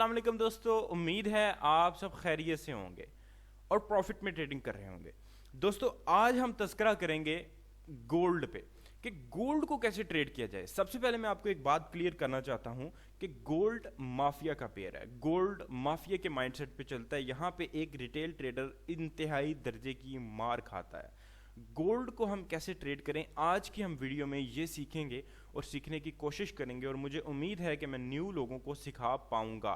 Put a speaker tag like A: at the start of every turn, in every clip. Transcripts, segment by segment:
A: अस्सलाम वालेकुम दोस्तों, उम्मीद है आप सब खैरियत से होंगे और प्रॉफिट में ट्रेडिंग कर रहे होंगे। दोस्तों आज हम तस्करा करेंगे गोल्ड पे कि गोल्ड को कैसे ट्रेड किया जाए। सबसे पहले मैं आपको एक बात क्लियर करना चाहता हूं कि गोल्ड माफिया का पेयर है, गोल्ड माफिया के माइंडसेट पे चलता है। यहाँ पे एक रिटेल ट्रेडर इंतहाई दर्जे की मार खाता है। गोल्ड को हम कैसे ट्रेड करें, आज की हम वीडियो में ये सीखेंगे और सीखने की कोशिश करेंगे, और मुझे उम्मीद है कि मैं न्यू लोगों को सिखा पाऊंगा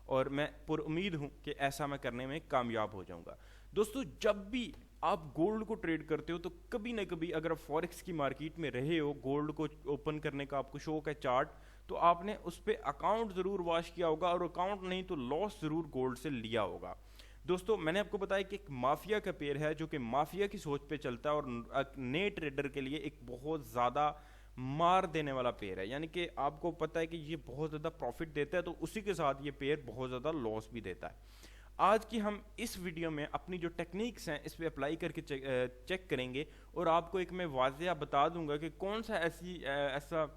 A: और मैं पुरुम्मीद हूं कि ऐसा मैं करने में कामयाब हो जाऊंगा। दोस्तों जब भी आप गोल्ड को ट्रेड करते हो तो कभी ना कभी अगर आप फॉरेक्स की मार्केट में रहे हो, गोल्ड को ओपन करने का आपको शौक है चार्ट, तो आपने उस पर अकाउंट ज़रूर वॉश किया होगा, और अकाउंट नहीं तो लॉस ज़रूर गोल्ड से लिया होगा। दोस्तों मैंने आपको बताया कि एक माफिया का पेयर है जो कि माफिया की सोच पे चलता है और नए ट्रेडर के लिए एक बहुत ज़्यादा मार देने वाला पेयर है। यानी कि आपको पता है कि ये बहुत ज़्यादा प्रॉफिट देता है, तो उसी के साथ ये पेयर बहुत ज़्यादा लॉस भी देता है। आज की हम इस वीडियो में अपनी जो टेक्निक्स हैं इस पे अप्लाई करके चेक करेंगे, और आपको एक मैं वाज़िया बता दूंगा कि कौन सा ऐसा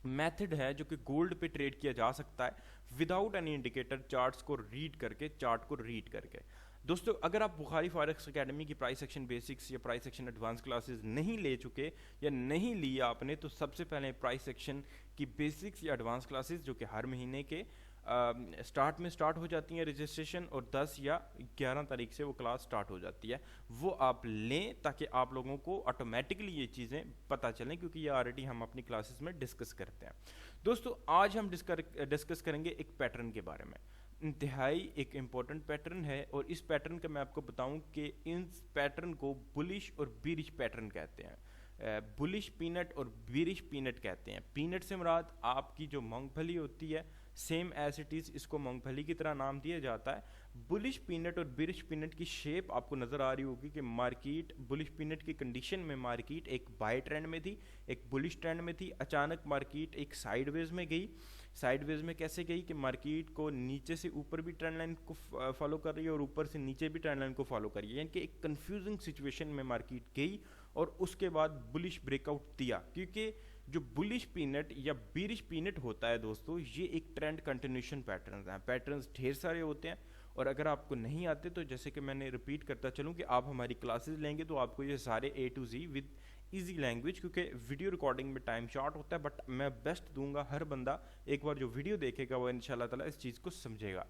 A: मेथड है जो कि गोल्ड पे ट्रेड किया जा सकता है विदाउट एनी इंडिकेटर, चार्ट्स को रीड करके, चार्ट को रीड करके। दोस्तों अगर आप बुखारी फॉरेक्स एकेडमी की प्राइस एक्शन बेसिक्स या प्राइस एक्शन एडवांस क्लासेस नहीं ले चुके या नहीं लिया आपने, तो सबसे पहले प्राइस एक्शन की बेसिक्स या एडवांस क्लासेस जो कि हर महीने के स्टार्ट में स्टार्ट हो जाती हैं रजिस्ट्रेशन, और 10 या 11 तारीख से वो क्लास स्टार्ट हो जाती है, वो आप लें ताकि आप लोगों को ऑटोमेटिकली ये चीज़ें पता चलें, क्योंकि ये ऑलरेडी हम अपनी क्लासेस में डिस्कस करते हैं। दोस्तों आज हम डिस्कस करेंगे एक पैटर्न के बारे में, इंतहाई एक इम्पॉर्टेंट पैटर्न है, और इस पैटर्न का मैं आपको बताऊं कि इस पैटर्न को बुलिश और बीरिश पैटर्न कहते हैं। बुलिश पीनट और बीरिश पीनट कहते हैं। पीनट से मुराद आपकी जो मूंगफली होती है, सेम एज इट इज़ इसको मूंगफली की तरह नाम दिया जाता है। बुलिश पीनट और बीरिश पीनट की शेप आपको नज़र आ रही होगी कि मार्केट बुलिश पीनट की कंडीशन में मार्केट एक बाय ट्रेंड में थी, एक बुलिश ट्रेंड में थी। अचानक मार्केट एक साइडवेज में गई। साइडवेज में कैसे गई कि मार्केट को नीचे से ऊपर भी ट्रेंड लाइन को फॉलो कर रही है और ऊपर से नीचे भी ट्रेंड लाइन को फॉलो कर रही है, यानी कि एक कंफ्यूजिंग सिचुएशन में मार्केट गई और उसके बाद बुलिश ब्रेकआउट दिया। क्योंकि जो बुलिश पीनट या बीरिश पीनट होता है दोस्तों, ये एक ट्रेंड कंटिन्यूशन पैटर्न है। पैटर्न्स ढेर सारे होते हैं, और अगर आपको नहीं आते तो जैसे कि मैंने रिपीट करता चलूँ कि आप हमारी क्लासेस लेंगे तो आपको ये सारे A to Z with easy language, क्योंकि वीडियो रिकॉर्डिंग में टाइम शॉर्ट होता है, बट मैं बेस्ट दूंगा। हर बंदा एक बार जो वीडियो देखेगा वो इंशाल्लाह ताला इस चीज़ को समझेगा।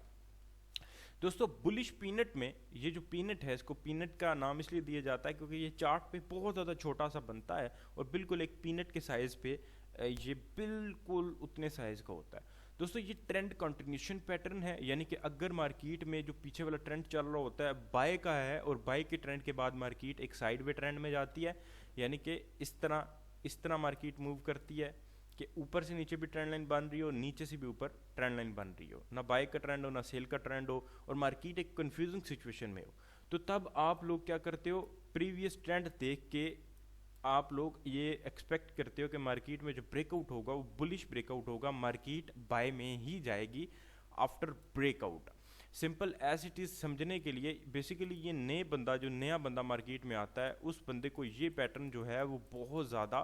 A: दोस्तों बुलिश पीनट में ये जो पीनट है, इसको पीनट का नाम इसलिए दिया जाता है क्योंकि ये चार्ट पे बहुत ज़्यादा छोटा सा बनता है और बिल्कुल एक पीनट के साइज़ पे ये बिल्कुल उतने साइज़ का होता है। दोस्तों ये ट्रेंड कंटिन्यूशन पैटर्न है, यानी कि अगर मार्केट में जो पीछे वाला ट्रेंड चल रहा होता है बाय का है, और बाय के ट्रेंड के बाद मार्केट एक साइड वे ट्रेंड में जाती है, यानी कि इस तरह मार्केट मूव करती है कि ऊपर से नीचे भी ट्रेंड लाइन बन रही हो, नीचे से भी ऊपर ट्रेंड लाइन बन रही हो, ना बाय का ट्रेंड हो ना सेल का ट्रेंड हो, और मार्केट एक कंफ्यूजिंग सिचुएशन में हो, तो तब आप लोग क्या करते हो, प्रीवियस ट्रेंड देख के आप लोग ये एक्सपेक्ट करते हो कि मार्केट में जो ब्रेकआउट होगा वो बुलिश ब्रेकआउट होगा, मार्केट बाय में ही जाएगी after breakout. Simple as it is समझने के लिए, बेसिकली ये नया बंदा मार्केट में आता है, उस बंदे को ये पैटर्न जो है वो बहुत ज़्यादा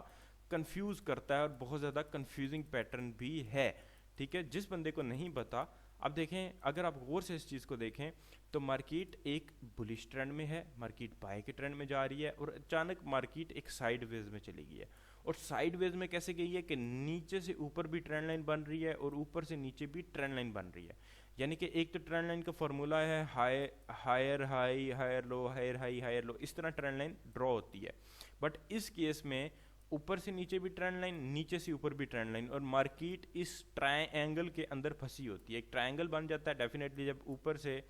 A: कंफ्यूज करता है और बहुत ज़्यादा कंफ्यूजिंग पैटर्न भी है। ठीक है, जिस बंदे को नहीं पता, अब देखें अगर आप गौर से इस चीज़ को देखें तो मार्केट एक बुलिश ट्रेंड में है, मार्केट बाय के ट्रेंड में जा रही है, और अचानक मार्केट एक साइडवेज में चली गई है। और साइडवेज में कैसे गई है कि नीचे से ऊपर भी ट्रेंड लाइन बन रही है और ऊपर से नीचे भी ट्रेंड लाइन बन रही है। यानी कि एक तो ट्रेंड लाइन का फॉर्मूला है higher high, higher low, higher high, higher low, इस तरह ट्रेंड लाइन ड्रॉ होती है। बट इस केस में ऊपर से नीचे भी ट्रेंड लाइन, नीचे से ऊपर भी ट्रेंड लाइन, और मार्केट इस ट्रायंगल के अंदर फंसी होती है। एक ट्रायंगल बन जाता है डेफिनेटली, जब ऊपर से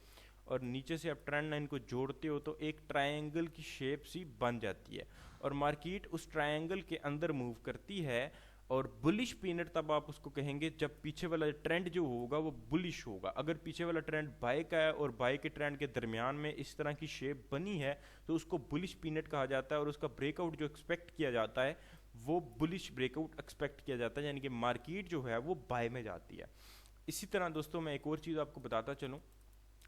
A: और नीचे से आप ट्रेंड लाइन को जोड़ते हो तो एक ट्रायंगल की शेप सी बन जाती है, और मार्केट उस ट्रायंगल के अंदर मूव करती है। और बुलिश पीनट तब आप उसको कहेंगे जब पीछे वाला ट्रेंड जो होगा वो बुलिश होगा। अगर पीछे वाला ट्रेंड बाय का है और बाय के ट्रेंड के दरमियान में इस तरह की शेप बनी है तो उसको बुलिश पीनट कहा जाता है, और उसका ब्रेकआउट जो एक्सपेक्ट किया जाता है वो बुलिश ब्रेकआउट एक्सपेक्ट किया जाता है, यानी कि मार्केट जो है वो बाय में जाती है। इसी तरह दोस्तों मैं एक और चीज़ आपको बताता चलूँ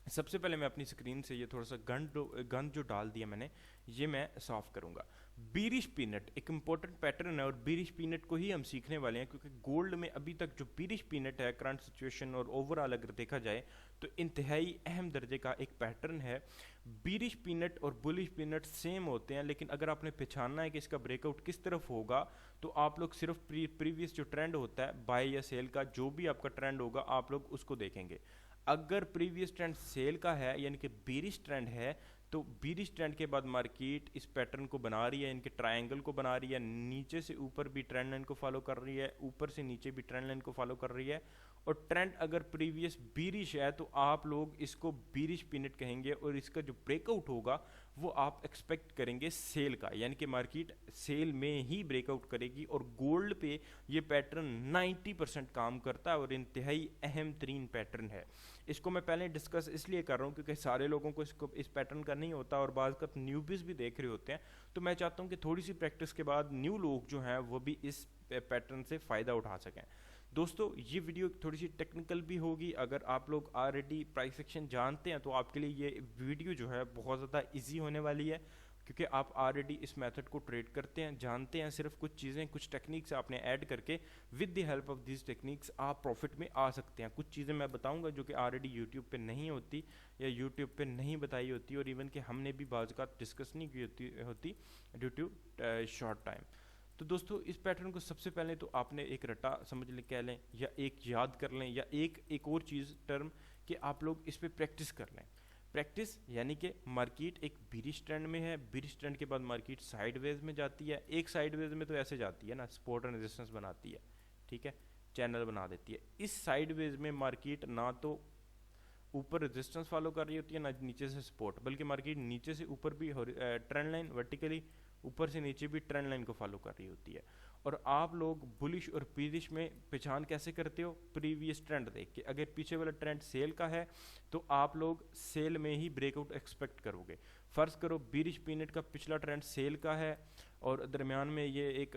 A: सबसे पहले मैं अपनी स्क्रीन से ये थोड़ा सा गंद जो डाल दिया मैंने, ये मैं साफ़ करूँगा। बीरिश पीनट एक इम्पोर्टेंट पैटर्न है, और बीरिश पीनट को ही हम सीखने वाले हैं, क्योंकि गोल्ड में अभी तक जो बीरिश पीनट है करंट सिचुएशन और ओवरऑल अगर देखा जाए तो इंतहाई अहम दर्जे का एक पैटर्न है। बीरिश पीनट और बुलिश पीनट सेम होते हैं, लेकिन अगर आपने पहचानना है कि इसका ब्रेकआउट किस तरफ होगा, तो आप लोग सिर्फ प्रीवियस जो ट्रेंड होता है बाय या सेल का, जो भी आपका ट्रेंड होगा आप लोग उसको देखेंगे। अगर प्रीवियस ट्रेंड सेल का है यानी कि बीरिश ट्रेंड है, तो बीरिश ट्रेंड के बाद मार्केट इस पैटर्न को बना रही है, इनके ट्रायंगल को बना रही है, नीचे से ऊपर भी ट्रेंड लाइन को फॉलो कर रही है, ऊपर से नीचे भी ट्रेंड लाइन को फॉलो कर रही है, और ट्रेंड अगर प्रीवियस बीरिश है तो आप लोग इसको बीरिश पीनट कहेंगे, और इसका जो ब्रेकआउट होगा वो आप एक्सपेक्ट करेंगे सेल का, यानी कि मार्केट सेल में ही ब्रेकआउट करेगी। और गोल्ड पे ये पैटर्न 90% काम करता है और इंतहाई अहम तरीन पैटर्न है। इसको मैं पहले डिस्कस इसलिए कर रहा हूँ क्योंकि सारे लोगों को इसको इस पैटर्न का नहीं होता, और बाज़ का न्यूबीज़ भी देख रहे होते हैं, तो मैं चाहता हूँ कि थोड़ी सी प्रैक्टिस के बाद न्यू लोग जो हैं वो भी इस पैटर्न से फ़ायदा उठा सकें। दोस्तों ये वीडियो थोड़ी सी टेक्निकल भी होगी, अगर आप लोग ऑलरेडी प्राइस सेक्शन जानते हैं तो आपके लिए ये वीडियो जो है बहुत ज़्यादा इजी होने वाली है, क्योंकि आप ऑलरेडी इस मेथड को ट्रेड करते हैं, जानते हैं। सिर्फ कुछ चीज़ें, कुछ टेक्निक्स आपने ऐड करके with the help of this techniques आप प्रॉफिट में आ सकते हैं। कुछ चीज़ें मैं बताऊंगा जो कि ऑलरेडी यूट्यूब पे नहीं होती या यूट्यूब पे नहीं बताई होती, और इवन कि हमने भी बाज़ का डिस्कस नहीं की होती ड्यू टू शॉर्ट टाइम। तो दोस्तों इस पैटर्न को सबसे पहले तो आपने एक रटा समझ ले कह लें, या एक याद कर लें, या एक और चीज़ टर्म कि आप लोग इस पर प्रैक्टिस कर लें। प्रैक्टिस यानी कि मार्केट एक बीरिश ट्रेंड में है, बीरिश ट्रेंड के बाद मार्केट साइडवेज में जाती है। एक साइडवेज में तो ऐसे जाती है ना, सपोर्ट एंड रेजिस्टेंस बनाती है, ठीक है, चैनल बना देती है। इस साइडवेज में मार्केट ना तो ऊपर रेजिस्टेंस फॉलो कर रही होती है ना नीचे से सपोर्ट, बल्कि मार्केट नीचे से ऊपर भी ट्रेंड लाइन वर्टिकली, ऊपर से नीचे भी ट्रेंड लाइन को फॉलो कर रही होती है। और आप लोग बुलिश और बीरिश में पहचान कैसे करते हो? प्रीवियस ट्रेंड देख के। अगर पीछे वाला ट्रेंड सेल का है तो आप लोग सेल में ही ब्रेकआउट एक्सपेक्ट करोगे। फर्ज करो बीरिश पीनट का पिछला ट्रेंड सेल का है और दरमियान में ये एक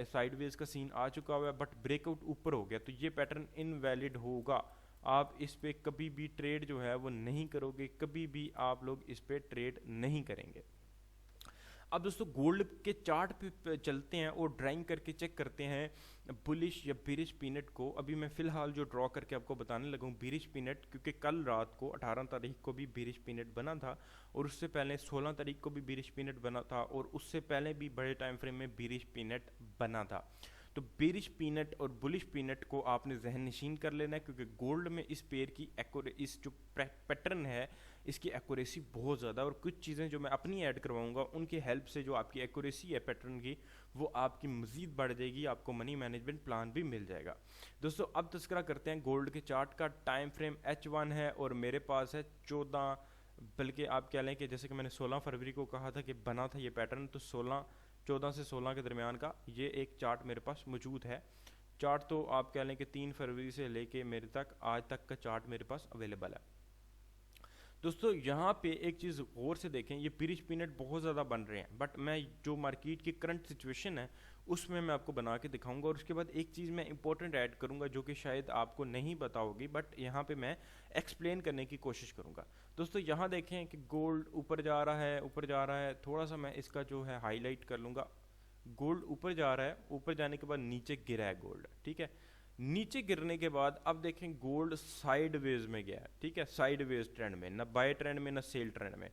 A: साइडवेज का सीन आ चुका हुआ है, बट ब्रेकआउट ऊपर हो गया, तो ये पैटर्न इनवैलिड होगा। आप इस पे कभी भी ट्रेड जो है वो नहीं करोगे, कभी भी आप लोग इस पे ट्रेड नहीं करेंगे। अब दोस्तों गोल्ड के चार्ट पे चलते हैं और ड्राइंग करके चेक करते हैं बुलिश या बीरिश पीनट को। अभी मैं फ़िलहाल जो ड्रॉ करके आपको बताने लगा हूँ बीरिश पीनट, क्योंकि कल रात को 18 तारीख को भी बीरिश पीनट बना था, और उससे पहले 16 तारीख को भी बीरिश पीनट बना था, और उससे पहले भी बड़े टाइम फ्रेम में बीरिश पीनट बना था। तो बीरिश पीनट और बुलिश पीनट को आपने जहन नशीन कर लेना है, क्योंकि गोल्ड में इस पेयर की इस जो पैटर्न है इसकी एक्यूरेसी बहुत ज़्यादा, और कुछ चीज़ें जो मैं अपनी ऐड करवाऊंगा उनकी हेल्प से जो आपकी एक्यूरेसी है पैटर्न की वो आपकी मज़ीद बढ़ जाएगी, आपको मनी मैनेजमेंट प्लान भी मिल जाएगा। दोस्तों अब तस्करा करते हैं गोल्ड के चार्ट का। टाइम फ्रेम H1 है और मेरे पास है 14, बल्कि आप कह लें कि जैसे कि मैंने 16 फरवरी को कहा था कि बना था ये पैटर्न, तो 14 से 16 के दरमियान का ये एक चार्ट मेरे पास मौजूद है। चार्ट तो आप कह लें कि 3 फरवरी से लेके मेरे तक आज तक का चार्ट मेरे पास अवेलेबल है। दोस्तों यहाँ पे एक चीज़ गौर से देखें, ये बीरिश पीनट बहुत ज़्यादा बन रहे हैं, बट मैं जो मार्केट की करंट सिचुएशन है उसमें मैं आपको बना के दिखाऊंगा, और उसके बाद एक चीज़ मैं इंपॉर्टेंट ऐड करूंगा जो कि शायद आपको नहीं पता होगी, बट यहाँ पे मैं एक्सप्लेन करने की कोशिश करूंगा। दोस्तों यहाँ देखें कि गोल्ड ऊपर जा रहा है, ऊपर जा रहा है, थोड़ा सा मैं इसका जो है हाईलाइट कर लूँगा। गोल्ड ऊपर जा रहा है, ऊपर जाने के बाद नीचे गिरा है गोल्ड, ठीक है। नीचे गिरने के बाद अब देखें गोल्ड साइडवेज में गया है, ठीक है, साइडवेज ट्रेंड में, ना बाय ट्रेंड में ना सेल ट्रेंड में।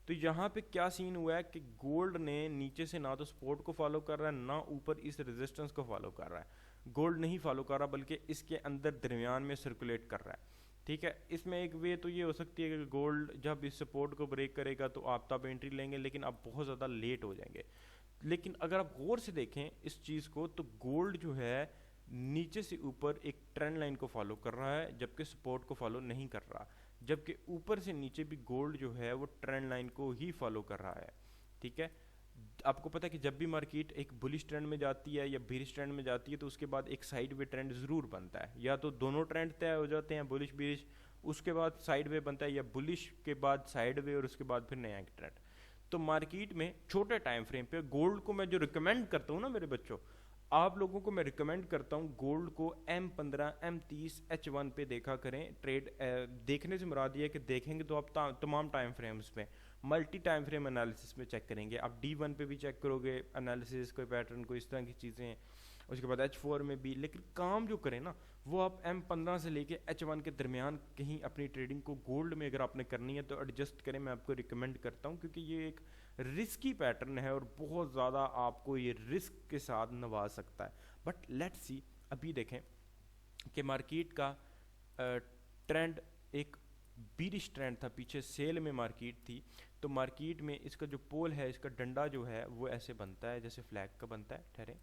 A: तो यहाँ पे क्या सीन हुआ है कि गोल्ड ने नीचे से ना तो सपोर्ट को फॉलो कर रहा है ना ऊपर इस रेजिस्टेंस को फॉलो कर रहा है। गोल्ड नहीं फॉलो कर रहा बल्कि इसके अंदर दरमियान में सर्कुलेट कर रहा है, ठीक है। इसमें एक वे तो ये हो सकती है कि गोल्ड जब इस सपोर्ट को ब्रेक करेगा तो आप तब एंट्री लेंगे, लेकिन आप बहुत ज़्यादा लेट हो जाएंगे। लेकिन अगर आप गौर से देखें इस चीज़ को, तो गोल्ड जो है नीचे से ऊपर एक ट्रेंड लाइन को फॉलो कर रहा है, जबकि सपोर्ट को फॉलो नहीं कर रहा, जबकि ऊपर से नीचे भी गोल्ड जो है वो ट्रेंड लाइन को ही फॉलो कर रहा है, ठीक है। आपको पता है कि जब भी मार्केट एक बुलिश ट्रेंड में जाती है या बीरिश ट्रेंड में जाती है तो उसके बाद एक साइड वे ट्रेंड ज़रूर बनता है, या तो दोनों ट्रेंड तय हो जाते हैं बुलिश बीरिश, उसके बाद साइड वे बनता है, या बुलिश के बाद साइड वे और उसके बाद फिर नया ट्रेंड। तो मार्केट में छोटे टाइम फ्रेम पे गोल्ड को मैं जो रिकमेंड करता हूँ ना मेरे बच्चों, आप लोगों को मैं रिकमेंड करता हूँ गोल्ड को M15, M30, H1 पे देखा करें ट्रेड। देखने से मुराद ये है कि देखेंगे तो आप तमाम टाइम फ्रेम्स में, मल्टी टाइम फ्रेम एनालिसिस में चेक करेंगे। आप D1 पे भी चेक करोगे एनालिसिस, कोई पैटर्न, कोई इस तरह की चीज़ें, उसके बाद H4 में भी। लेकिन काम जो करें ना वो आप M15 से लेके H1 के दरमियान कहीं अपनी ट्रेडिंग को गोल्ड में अगर आपने करनी है तो एडजस्ट करें, मैं आपको रिकमेंड करता हूँ, क्योंकि ये एक रिस्की पैटर्न है और बहुत ज़्यादा आपको ये रिस्क के साथ नवाज सकता है। बट लेट्स सी, अभी देखें कि मार्केट का ट्रेंड एक बीरिश ट्रेंड था, पीछे सेल में मार्केट थी। तो मार्केट में इसका जो पोल है, इसका डंडा जो है वो ऐसे बनता है जैसे फ्लैग का बनता है। ठहरे,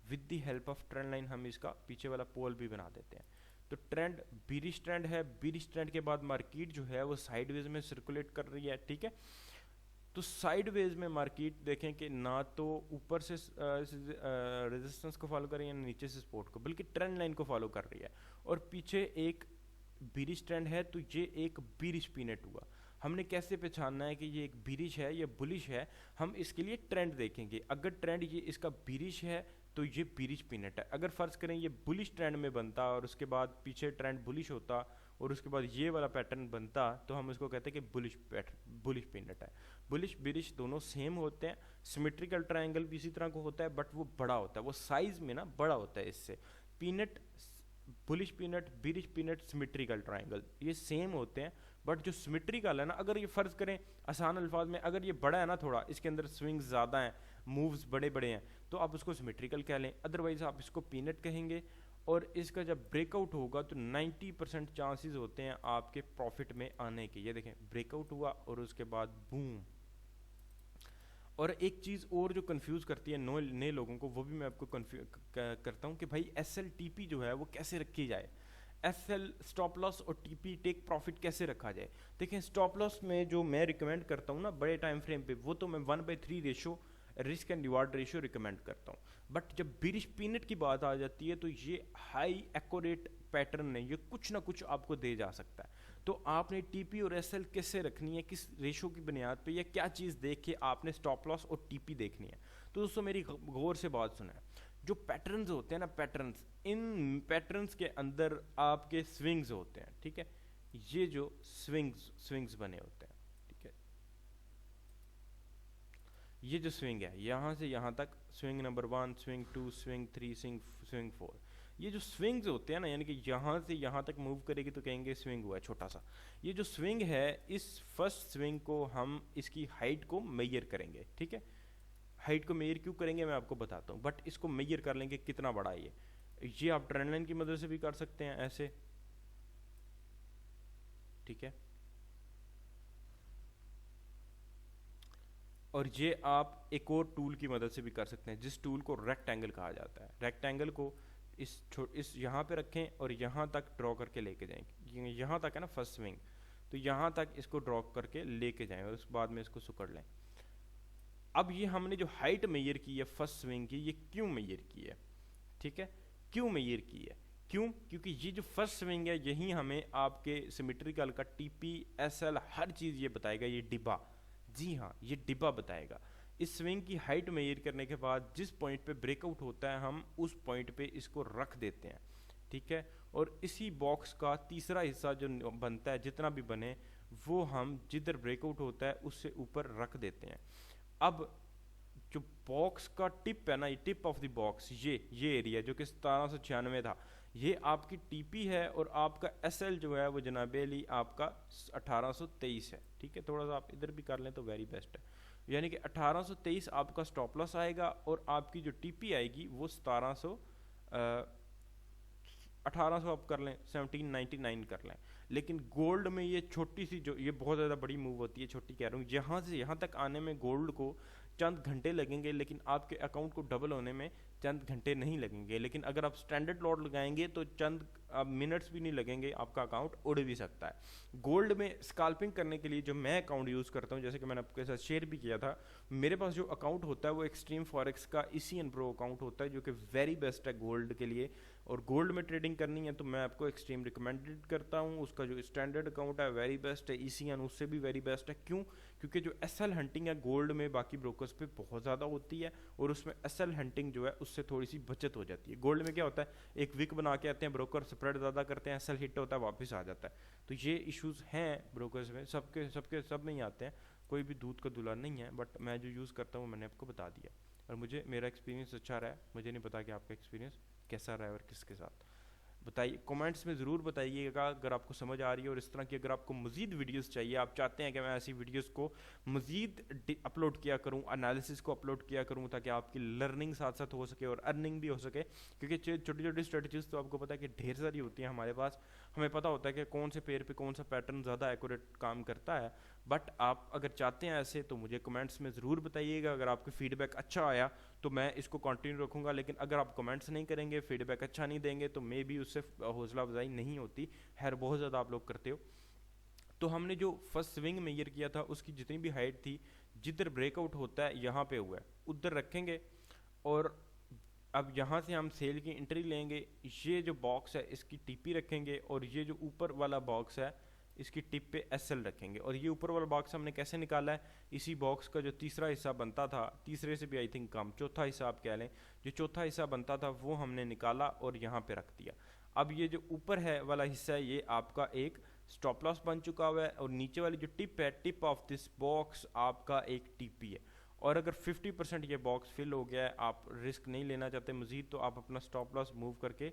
A: with the help of trend line हम इसका पीछे वाला पोल भी बना देते हैं। तो ट्रेंड बीरिश ट्रेंड है, बीरिश ट्रेंड के बाद मार्केट जो है वो साइडवेज में सर्कुलेट कर रही है, ठीक है। तो साइडवेज में मार्केट देखें कि ना तो ऊपर से रेजिस्टेंस को फॉलो कर रही है, ना नीचे से सपोर्ट को, बल्कि ट्रेंड लाइन को फॉलो कर रही है। और पीछे एक बीरिश ट्रेंड है, तो ये एक बीरिश पीनट हुआ। हमने कैसे पहचानना है कि ये एक बीरिश है या बुलिश है? हम इसके लिए ट्रेंड देखेंगे। अगर ट्रेंड ये इसका बीरिश है तो ये बीरिश पीनट है। अगर फर्ज करें ये बुलिश ट्रेंड में बनता और उसके बाद पीछे ट्रेंड बुलिश होता और उसके बाद ये वाला पैटर्न बनता, तो हम इसको कहते हैं कि बुलिश पीनट है। बुलिश बीरिश दोनों सेम होते हैं। सिमेट्रिकल ट्रायंगल भी इसी तरह को होता है, बट वो बड़ा होता है, वो साइज में ना बड़ा होता है इससे। Peanut, bullish peanut, bearish peanut, symmetrical triangle ये सेम होते हैं, बट जो सिमेट्रिकल है ना, अगर ये फ़र्ज़ करें आसान अल्फाज में, अगर ये बड़ा है ना थोड़ा, इसके अंदर स्विंग्स ज़्यादा हैं, मूव्स बड़े बड़े हैं, तो आप उसको सिमेट्रिकल कह लें, अदरवाइज आप इसको पीनट कहेंगे। और इसका जब ब्रेकआउट होगा तो 90% चांसेस होते हैं आपके प्रॉफिट में आने के। ये देखें, ब्रेकआउट हुआ और उसके बाद बूम। और एक चीज़ और जो कंफ्यूज करती है नए लोगों को, वो भी मैं आपको करता हूँ कि भाई SLTP जो है वो कैसे रखी जाए, SL स्टॉप लॉस और TP टेक प्रॉफिट कैसे रखा जाए। देखें, स्टॉप लॉस में जो मैं रिकमेंड करता हूँ ना बड़े टाइम फ्रेम पे, वो तो मैं 1/3 ratio risk and reward ratio recommend करता हूँ। बट जब बीरिश पीनट की बात आ जाती है तो ये हाई एक्यूरेट पैटर्न है, ये कुछ ना कुछ आपको दे जा सकता है। तो आपने TP और SL किससे रखनी है, किस रेशो की बुनियाद पे, या क्या चीज़ देख के आपने स्टॉप लॉस और TP देखनी है। तो दोस्तों मेरी गौर से बात सुना है, जो पैटर्न्स होते हैं ना, पैटर्न्स, इन पैटर्न्स के अंदर आपके स्विंग्स होते हैं, ठीक है। ये जो स्विंग्स बने होते हैं, ठीक है, ये जो स्विंग है यहाँ से यहाँ तक, swing number 1, swing 2, swing 3, swing 4, ये जो स्विंग्स होते हैं ना, यानी कि यहाँ से यहाँ तक मूव करेगी तो कहेंगे स्विंग हुआ है छोटा सा। ये जो स्विंग है, इस फर्स्ट स्विंग को हम इसकी हाइट को मेजर करेंगे, ठीक है। हाइट को मेजर क्यों करेंगे मैं आपको बताता हूँ, बट इसको मेजर कर लेंगे कितना बड़ा है ये आप ट्रेंड लाइन की मदद से भी कर सकते हैं ऐसे, ठीक है। और ये आप एक और टूल की मदद से भी कर सकते हैं, जिस टूल को रेक्टेंगल कहा जाता है। रेक्टेंगल को इस यहाँ पे रखें और यहाँ तक ड्रॉ करके लेके जाएं। यहाँ तक है ना फर्स्ट स्विंग, तो यहाँ तक इसको ड्रॉ करके लेके जाएं और उस बाद में इसको सुकड़ लें। अब ये हमने जो हाइट मेजर की है फर्स्ट स्विंग की, ये क्यों मेजर की है, ठीक है, क्यों मेजर की है, क्यों? क्योंकि ये जो फर्स्ट स्विंग है यही हमें आपके सिमेट्रिकल का TP SL हर चीज़ ये बताएगा, ये डिब्बा, जी हाँ ये डिब्बा बताएगा। इस स्विंग की हाइट मेजर करने के बाद जिस पॉइंट पे ब्रेकआउट होता है हम उस पॉइंट पे इसको रख देते हैं, ठीक है। और इसी बॉक्स का तीसरा हिस्सा जो बनता है, जितना भी बने, वो हम जिधर ब्रेकआउट होता है उससे ऊपर रख देते हैं। अब जो बॉक्स का टिप है ना, ये टिप ऑफ द बॉक्स, ये एरिया जो कि 1796 था, ये आपकी TP है और आपका SL जो है वो जनाब अली आपका 1823 है, ठीक है। थोड़ा सा आप इधर भी कर लें तो वेरी बेस्ट है, यानी कि 1823 आपका स्टॉप लॉस आएगा और आपकी जो TP आएगी वो 1800 आप कर लें, 1799 कर लें। लेकिन गोल्ड में ये छोटी सी जो, ये बहुत ज़्यादा बड़ी मूव होती है, छोटी कह रहा हूँ, यहाँ से यहाँ तक आने में गोल्ड को चंद घंटे लगेंगे, लेकिन आपके अकाउंट को डबल होने में चंद घंटे नहीं लगेंगे। लेकिन अगर आप स्टैंडर्ड लॉट लगाएंगे तो चंद मिनट्स भी नहीं लगेंगे, आपका अकाउंट उड़ भी सकता है। गोल्ड में स्कैल्पिंग करने के लिए जो मैं अकाउंट यूज़ करता हूँ, जैसे कि मैंने आपके साथ शेयर भी किया था, मेरे पास जो अकाउंट होता है वो एक्सट्रीम फॉरेक्स का ECN प्रो अकाउंट होता है, जो कि वेरी बेस्ट है गोल्ड के लिए। اور گولڈ میں ٹریڈنگ کرنی ہے تو میں آپ کو ایکسٹریم ریکمینڈڈ کرتا ہوں. اس کا جو اسٹینڈرڈ اکاؤنٹ ہے ویری بیسٹ ہے, ECN اس سے بھی ویری بیسٹ ہے. کیوں؟ کیونکہ جو SL ہنٹنگ ہے گولڈ میں باقی بروکرز پہ بہت زیادہ ہوتی ہے, اور اس میں SL ہنٹنگ جو ہے اس سے تھوڑی سی بچت ہو جاتی ہے. گولڈ میں کیا ہوتا ہے, ایک وک بنا کے آتے ہیں بروکر, اسپریڈ زیادہ کرتے ہیں, SL ہٹ ہوتا ہے واپس آ جاتا ہے. تو یہ ایشوز ہیں بروکرز میں, سب میں ہی آتے ہیں, کوئی بھی دودھ کا دلہا نہیں ہے. بٹ میں جو یوز کرتا ہوں میں نے آپ کو بتا دیا, اور مجھے میرا ایکسپیرینس اچھا رہا ہے. مجھے نہیں پتا کہ آپ کا ایکسپیرینس کیسا رہا ہے اور کس کے ساتھ. بتائیے کمنٹس میں ضرور بتائیے گا اگر آپ کو سمجھ آ رہی ہے. اور اس طرح کی اگر آپ کو مزید ویڈیوز چاہیے, آپ چاہتے ہیں کہ میں ایسی ویڈیوز کو مزید اپلوڈ کیا کروں, انالیسس کو اپلوڈ کیا کروں, تاکہ آپ کی لرننگ ساتھ ساتھ ہو سکے اور ارننگ بھی ہو سکے. کیونکہ چھوٹی چھوٹی اسٹریٹجیز تو آپ کو پتہ ہے کہ ڈھیر ساری ہوتی ہیں ہمارے پاس. ہمیں پتہ ہوتا ہے کہ کون سے پیر پہ کون سا پیٹرن زیادہ ایکوریٹ کام کرتا ہے. بٹ آپ اگر چاہتے ہیں ایسے تو مجھے کمنٹس میں ضرور بتائیے گا. اگر آپ کی فیڈ بیک اچھا آیا تو میں اس کو کنٹینیو رکھوں گا. لیکن اگر آپ کمنٹس نہیں کریں گے, فیڈ بیک اچھا نہیں دیں گے, تو مے بھی اس سے حوصلہ افزائی نہیں ہوتی. خیر بہت زیادہ آپ لوگ کرتے ہو. تو ہم نے جو فرسٹ سوئنگ میئر کیا تھا اس کی جتنی بھی ہائٹ تھی, جدھر بریک آؤٹ ہوتا ہے یہاں پہ ہوا ہے ادھر رکھیں گے. اور اب یہاں سے ہم سیل کی انٹری لیں گے. یہ جو باکس ہے اس کی TP رکھیں گے, اور یہ جو اوپر والا باکس ہے اس کی ٹپ پہ SL رکھیں گے. اور یہ اوپر والا باکس ہم نے کیسے نکالا ہے, اسی باکس کا جو تیسرا حصہ بنتا تھا, تیسرے سے بھی آئی تھنک کم, چوتھا حصہ آپ کہہ لیں, جو چوتھا حصہ بنتا تھا وہ ہم نے نکالا اور یہاں پہ رکھ دیا. اب یہ جو اوپر ہے والا حصہ ہے یہ آپ کا ایک سٹاپ لاس بن چکا ہوا ہے, اور نیچے والی جو ٹپ ہے, ٹپ آف دس باکس آپ کا ایک TP ہے. اور اگر 50% یہ باکس فل ہو گیا ہے, آپ رسک نہیں لینا چاہتے مزید, تو آپ اپنا سٹاپ لاس موو کر کے,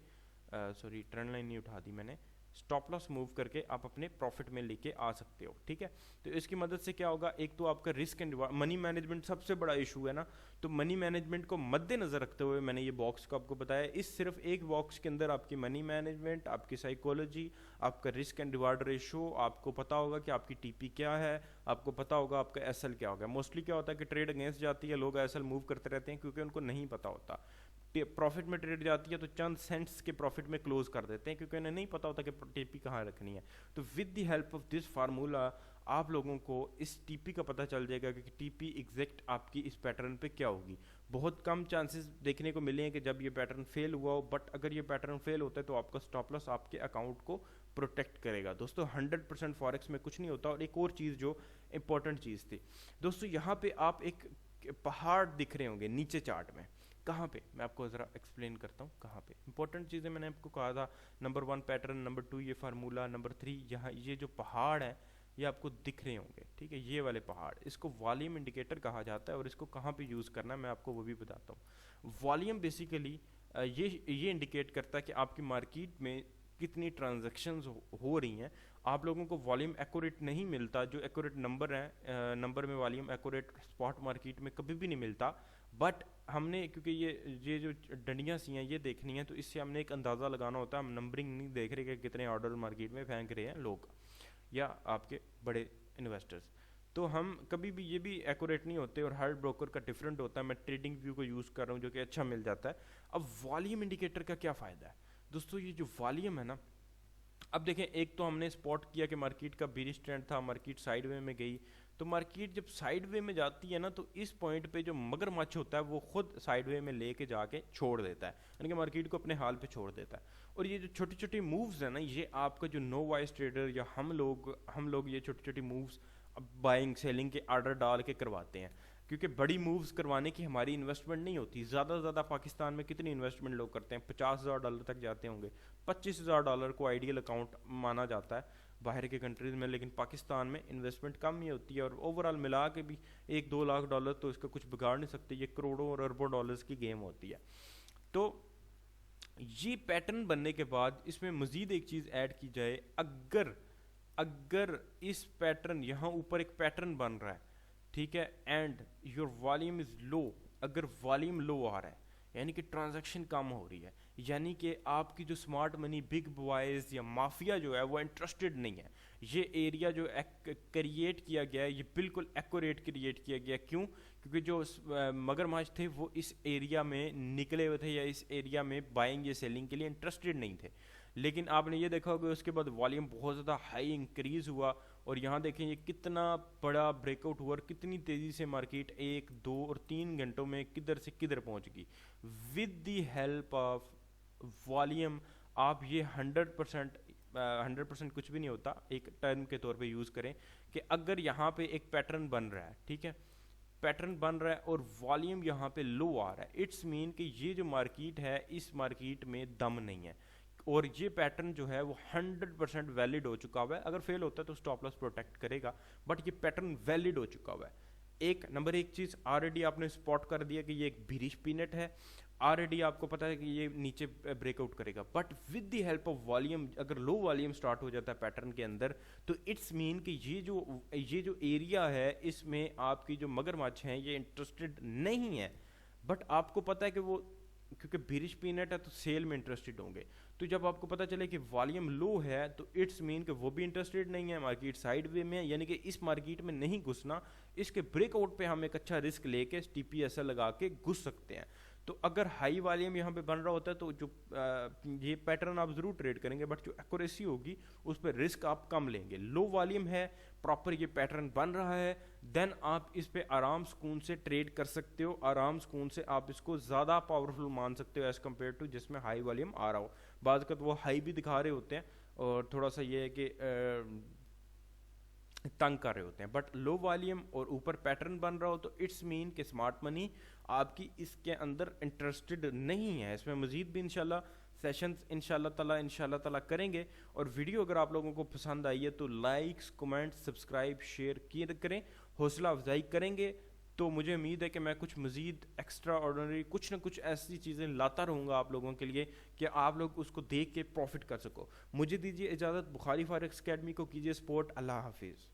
A: سوری ٹرینڈ لائن نہیں اٹھا دی میں نے, سٹاپ لاس موو کر کے آپ اپنے پروفٹ میں لے کے آ سکتے ہو. ٹھیک ہے, تو اس کی مدد سے کیا ہوگا, ایک تو آپ کا رسک اینڈ منی مینجمنٹ سب سے بڑا ایشو ہے نا, تو منی مینجمنٹ کو مد نظر رکھتے ہوئے میں نے یہ باکس کو آپ کو بتایا. اس صرف ایک باکس کے اندر آپ کی منی مینجمنٹ, آپ کی سائیکولوجی, آپ کا رسک اینڈ ریوارڈ ریشو, آپ کو پتا ہوگا کہ آپ کی TP کیا ہے, آپ کو پتا ہوگا آپ کا SL کیا ہوگا. موسٹلی کیا ہوتا ہے کہ ٹریڈ اگینسٹ جاتی ہے, لوگ SL موو کرتے رہتے ہیں کیونکہ ان کو نہیں پتا ہوتا. پروفٹ میں ٹریڈ جاتی ہے تو چند سینٹس کے پروفٹ میں کلوز کر دیتے ہیں کیونکہ انہیں نہیں پتا ہوتا کہ TP کہاں رکھنی ہے. تو with the help of this formula آپ لوگوں کو اس TP کا پتہ چل جائے گا کہ TP ایگزیکٹ آپ کی اس پیٹرن پہ کیا ہوگی. بہت کم چانسز دیکھنے کو ملے ہیں کہ جب یہ پیٹرن فیل ہوا ہو, بٹ اگر یہ پیٹرن فیل ہوتا ہے تو آپ کا سٹاپ لاس آپ کے اکاؤنٹ کو پروٹیکٹ کرے گا. دوستو 100% فارکس میں کچھ نہیں ہوتا. اور ایک اور چیز جو امپورٹنٹ چیز تھی دوستو, یہاں پہ آپ ایک پہاڑ دکھ رہے ہوں گے نیچے چارٹ میں, کہاں پہ میں آپ کو ذرا ایکسپلین کرتا ہوں کہاں پہ. امپورٹنٹ چیزیں میں نے آپ کو کہا تھا, نمبر 1 پیٹرن, نمبر 2 یہ فارمولا, نمبر 3 یہاں یہ جو پہاڑ ہے یہ آپ کو دکھ رہے ہوں گے. ٹھیک ہے, یہ والے پہاڑ, اس کو والیوم انڈیکیٹر کہا جاتا ہے, اور اس کو کہاں پہ یوز کرنا ہے میں آپ کو وہ بھی بتاتا ہوں. والیوم بیسیکلی یہ انڈیکیٹ کرتا ہے کہ آپ کی مارکیٹ میں کتنی ٹرانزیکشنز ہو رہی ہیں. آپ لوگوں کو والیوم ایکوریٹ نہیں ملتا, جو ایکوریٹ نمبر ہیں, نمبر میں والیوم ایکوریٹ اسپاٹ مارکیٹ میں کبھی بھی نہیں ملتا. بٹ ہم نے کیونکہ یہ جو ڈنڈیاں سی ہیں یہ دیکھنی ہیں, تو اس سے ہم نے ایک اندازہ لگانا ہوتا ہے. ہم نمبرنگ نہیں دیکھ رہے کہ کتنے آرڈر مارکیٹ میں پھینک رہے ہیں لوگ یا آپ کے بڑے انویسٹرز. تو ہم کبھی بھی یہ بھی ایکوریٹ نہیں ہوتے, اور ہر بروکر کا ڈفرینٹ ہوتا ہے. میں ٹریڈنگ ویو کو یوز کر رہا ہوں جو کہ اچھا مل جاتا ہے. اب والیوم انڈیکیٹر کا کیا فائدہ ہے دوستو, یہ جو والیوم ہے نا, اب دیکھیں ایک تو ہم نے اسپاٹ کیا کہ مارکیٹ کا بیرش ٹرینڈ تھا, مارکیٹ سائیڈ وے میں گئی. تو مارکیٹ جب سائیڈ وے میں جاتی ہے نا, تو اس پوائنٹ پہ جو مگر مچھ ہوتا ہے وہ خود سائیڈ وے میں لے کے جا کے چھوڑ دیتا ہے, یعنی کہ مارکیٹ کو اپنے حال پہ چھوڑ دیتا ہے. اور یہ جو چھوٹی چھوٹی مووز ہیں نا, یہ آپ کا جو نو وائس ٹریڈر یا ہم لوگ یہ چھوٹی چھوٹی مووز بائنگ سیلنگ کے آرڈر ڈال کے کرواتے ہیں, کیونکہ بڑی مووز کروانے کی ہماری انویسٹمنٹ نہیں ہوتی. زیادہ سے زیادہ پاکستان میں کتنی انویسٹمنٹ لوگ کرتے ہیں, $50,000 تک جاتے ہوں گے. $25,000 کو آئیڈیل اکاؤنٹ مانا جاتا ہے باہر کے کنٹریز میں, لیکن پاکستان میں انویسٹمنٹ کم ہی ہوتی ہے. اور اوور آل ملا کے بھی $1-2 لاکھ تو اس کا کچھ بگاڑ نہیں سکتے. یہ کروڑوں اور اربوں ڈالرز کی گیم ہوتی ہے. تو یہ پیٹرن بننے کے بعد اس میں مزید ایک چیز ایڈ کی جائے, اگر اس پیٹرن یہاں اوپر ایک پیٹرن بن رہا ہے, ٹھیک ہے, اینڈ یور والیوم از لو, اگر والیوم لو آ رہا ہے یعنی کہ ٹرانزیکشن کم ہو رہی ہے, یعنی کہ آپ کی جو اسمارٹ منی بگ بوائز یا مافیا جو ہے وہ انٹرسٹڈ نہیں ہے. یہ ایریا جو کریٹ کیا گیا ہے یہ بالکل ایکوریٹ کریٹ کیا گیا. کیوں؟ کیونکہ جو مگر ماچھ تھے وہ اس ایریا میں نکلے ہوئے تھے یا اس ایریا میں بائنگ یا سیلنگ کے لیے انٹرسٹڈ نہیں تھے. لیکن آپ نے یہ دیکھا ہوگا اس کے بعد والیوم بہت زیادہ ہائی انکریز ہوا, اور یہاں دیکھیں یہ کتنا بڑا بریک آؤٹ ہوا اور کتنی تیزی سے مارکیٹ 1, 2 اور 3 گھنٹوں میں کدھر سے کدھر پہنچ گئی with the help of volume, आप ये 100% कुछ भी नहीं होता, एक टर्म के तौर पे यूज़ करें कि अगर यहाँ पे एक पैटर्न बन रहा है, ठीक है, पैटर्न बन रहा है और वॉल्यूम यहाँ पे लो आ रहा है, इट्स मीन कि ये जो मार्केट है इस मार्केट में दम नहीं है और ये पैटर्न जो है वो 100% वैलिड हो चुका हुआ है। अगर फेल होता है तो स्टॉप लॉस प्रोटेक्ट करेगा, बट ये पैटर्न वैलिड हो चुका हुआ है। एक चीज़ ऑलरेडी आपने स्पॉट कर दिया कि ये एक बिरिश पीनट है, ऑलरेडी आपको पता है कि ये नीचे ब्रेकआउट करेगा, but with the help of volume अगर लो वॉल्यूम स्टार्ट हो जाता है पैटर्न के अंदर, तो इट्स मीन कि ये जो एरिया है इसमें आपकी जो मगरमच्छ हैं ये इंटरेस्टेड नहीं है, बट आपको पता है कि वो क्योंकि बिरिश पीनट है तो सेल में इंटरेस्टेड होंगे। तो जब आपको पता चले कि वॉल्यूम लो है तो इट्स मीन कि वो भी इंटरेस्टेड नहीं है, मार्केट साइड वे में है, यानी कि इस मार्केट में नहीं घुसना, इसके ब्रेकआउट पे हम एक अच्छा रिस्क लेके TPSL लगा के घुस सकते हैं। तो अगर हाई वॉल्यूम यहाँ पे बन रहा होता है तो जो ये पैटर्न आप ज़रूर ट्रेड करेंगे, बट जो एक्यूरेसी होगी उस पर रिस्क आप कम लेंगे। लो वॉल्यूम है, प्रॉपर ये पैटर्न बन रहा है, देन आप इस पे आराम सुकून से ट्रेड कर सकते हो, आराम सुकून से आप इसको ज़्यादा पावरफुल मान सकते हो एज़ कम्पेयर टू जिसमें हाई वॉल्यूम आ रहा हो। बाद तो वो हाई भी दिखा रहे होते हैं और थोड़ा सा ये है कि तंग कर रहे होते हैं, बट लो वॉल्यूम और ऊपर पैटर्न बन रहा हो तो इट्स मीन कि स्मार्ट मनी आपकी इसके अंदर इंटरेस्टेड नहीं है। इसमें मजीद भी इंशाल्लाह सेशंस इंशाल्लाह ताला करेंगे। और वीडियो अगर आप लोगों को पसंद आई है तो लाइक्स, कमेंट, सब्सक्राइब, शेयर करें, हौसला अफजाई करेंगे तो मुझे उम्मीद है कि मैं कुछ मज़ीद एक्स्ट्रा ऑर्डिनरी कुछ ना कुछ ऐसी चीज़ें लाता रहूँगा आप लोगों के लिए कि आप लोग उसको देख के प्रॉफिट कर सको। मुझे दीजिए इजाज़त, बुखारी फॉरेक्स अकेडमी को कीजिए सपोर्ट। अल्लाह हाफिज़।